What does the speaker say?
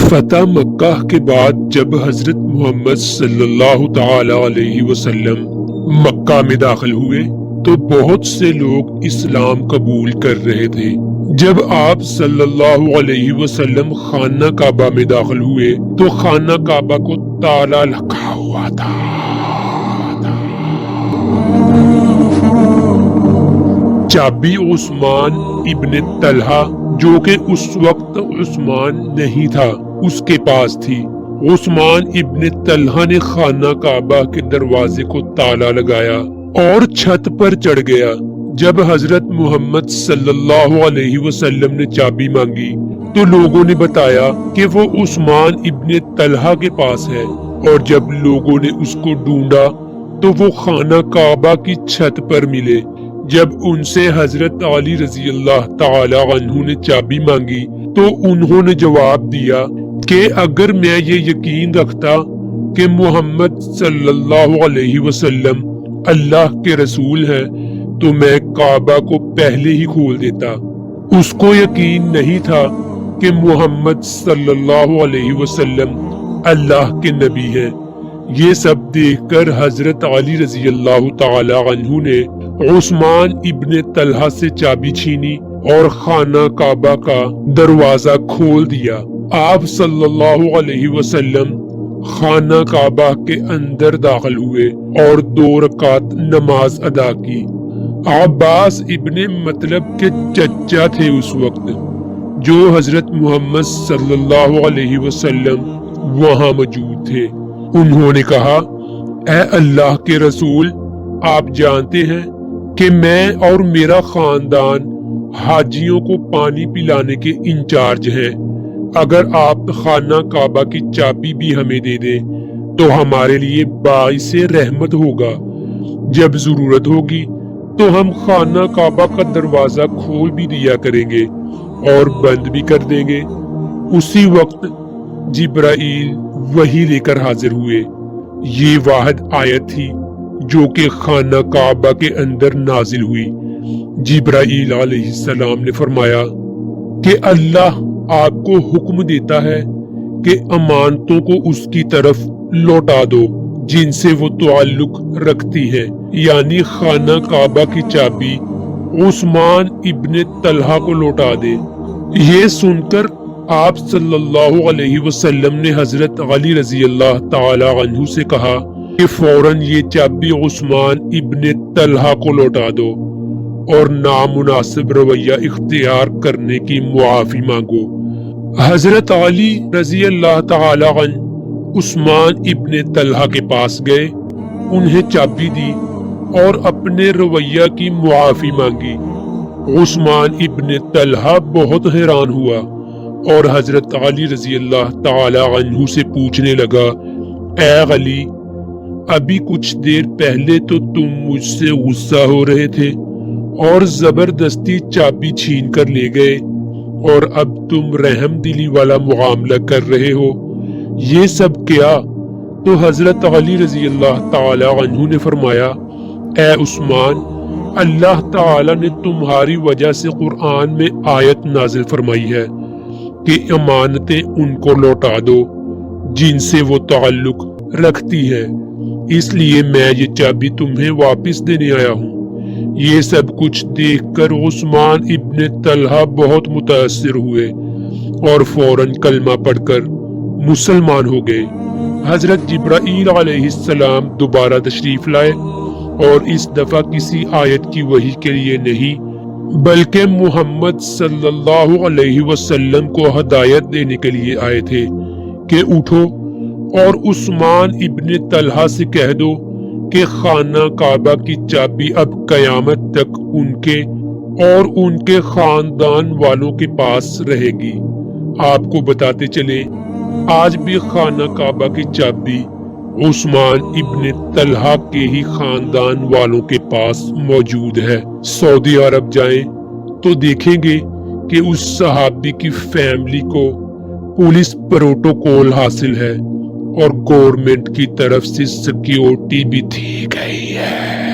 فتح مکہ کے بعد جب حضرت محمد صلی اللہ تعالی علیہ وسلم مکہ میں داخل ہوئے تو بہت سے لوگ اسلام قبول کر رہے تھے۔ جب آپ صلی اللہ علیہ وسلم خانہ کعبہ میں داخل ہوئے تو خانہ کعبہ کو تالا لگا ہوا تھا۔ چابی عثمان ابن طلحہ جو کہ اس وقت عثمان نہیں تھا اس کے پاس تھی۔ عثمان ابن طلحہ نے خانہ کعبہ کے دروازے کو تالا لگایا اور چھت پر چڑھ گیا۔ جب حضرت محمد صلی اللہ علیہ وسلم نے چابی مانگی تو لوگوں نے بتایا کہ وہ عثمان ابن طلحہ کے پاس ہے، اور جب لوگوں نے اس کو ڈھونڈا تو وہ خانہ کعبہ کی چھت پر ملے۔ جب ان سے حضرت علی رضی اللہ تعالی عنہ نے چابی مانگی تو انہوں نے جواب دیا کہ اگر میں یہ یقین رکھتا کہ محمد صلی اللہ علیہ وسلم اللہ کے رسول ہیں تو میں کعبہ کو پہلے ہی کھول دیتا۔ اس کو یقین نہیں تھا کہ محمد صلی اللہ علیہ وسلم اللہ کے نبی ہیں۔ یہ سب دیکھ کر حضرت علی رضی اللہ تعالی عنہ نے عثمان ابن طلحہ سے چابی چھینی اور خانہ کعبہ کا دروازہ کھول دیا۔ آپ صلی اللہ علیہ وسلم خانہ کعبہ کے اندر داخل ہوئے اور 2 رکعت نماز ادا کی۔ عباس ابن مطلب کے چچا تھے اس وقت، جو حضرت محمد صلی اللہ علیہ وسلم وہاں موجود تھے۔ انہوں نے کہا، اے اللہ کے رسول، آپ جانتے ہیں کہ میں اور میرا خاندان حاجیوں کو پانی پلانے کے انچارج ہیں۔ اگر آپ خانہ کعبہ کی چابی بھی ہمیں دے دیں تو ہمارے لیے باعث رحمت ہوگا۔ جب ضرورت ہوگی تو ہم خانہ کعبہ کا دروازہ کھول بھی دیا کریں گے اور بند بھی کر دیں گے۔ اسی وقت جبرائیل وحی لے کر حاضر ہوئے۔ یہ واحد آیت تھی جو کہ خانہ کعبہ کے اندر نازل ہوئی۔ جبرائیل علیہ السلام نے فرمایا کہ اللہ آپ کو حکم دیتا ہے کہ امانتوں کو اس کی طرف لوٹا دو جن سے وہ تعلق رکھتی ہے، یعنی خانہ کعبہ کی چابی عثمان ابن طلحہ کو لوٹا دے۔ یہ سن کر آپ صلی اللہ علیہ وسلم نے حضرت علی رضی اللہ تعالی عنہ سے کہا کہ فوراً یہ چابی عثمان ابن طلحہ کو لوٹا دو اور نامناسب رویہ اختیار کرنے کی معافی مانگو۔ حضرت علی رضی اللہ تعالی عنہ عثمان ابن طلحہ کے پاس گئے، انہیں چابی دی اور اپنے رویہ کی معافی مانگی۔ عثمان ابن طلحہ بہت حیران ہوا اور حضرت علی رضی اللہ تعالی عنہ سے پوچھنے لگا، اے علی، ابھی کچھ دیر پہلے تو تم مجھ سے غصہ ہو رہے تھے اور زبردستی چابی چھین کر لے گئے، اور اب تم رحم دلی والا معاملہ کر رہے ہو، یہ سب کیا؟ تو حضرت علی رضی اللہ تعالی عنہ نے فرمایا، اے عثمان، اللہ تعالی نے تمہاری وجہ سے قرآن میں آیت نازل فرمائی ہے کہ امانتیں ان کو لوٹا دو جن سے وہ تعلق رکھتی ہے، اس لیے میں یہ چابی تمہیں واپس دینے آیا ہوں۔ یہ سب کچھ دیکھ کر عثمان ابن طلحہ بہت متاثر ہوئے اور فوراً کلمہ پڑھ کر مسلمان ہو گئے۔ حضرت جبرائیل علیہ السلام دوبارہ تشریف لائے اور اس دفعہ کسی آیت کی وحی کے لیے نہیں بلکہ محمد صلی اللہ علیہ وسلم کو ہدایت دینے کے لیے آئے تھے کہ اٹھو اور عثمان ابن طلحہ سے کہہ دو کہ خانہ کعبہ کی چابی اب قیامت تک ان کے اور ان کے خاندان والوں کے پاس رہے گی۔ آپ کو بتاتے چلے، آج بھی خانہ کعبہ کی چابی عثمان ابن طلحہ کے ہی خاندان والوں کے پاس موجود ہے۔ سعودی عرب جائیں تو دیکھیں گے کہ اس صحابی کی فیملی کو پولیس پروٹوکول حاصل ہے اور گورنمنٹ کی طرف سے سیکیورٹی بھی دی گئی ہے۔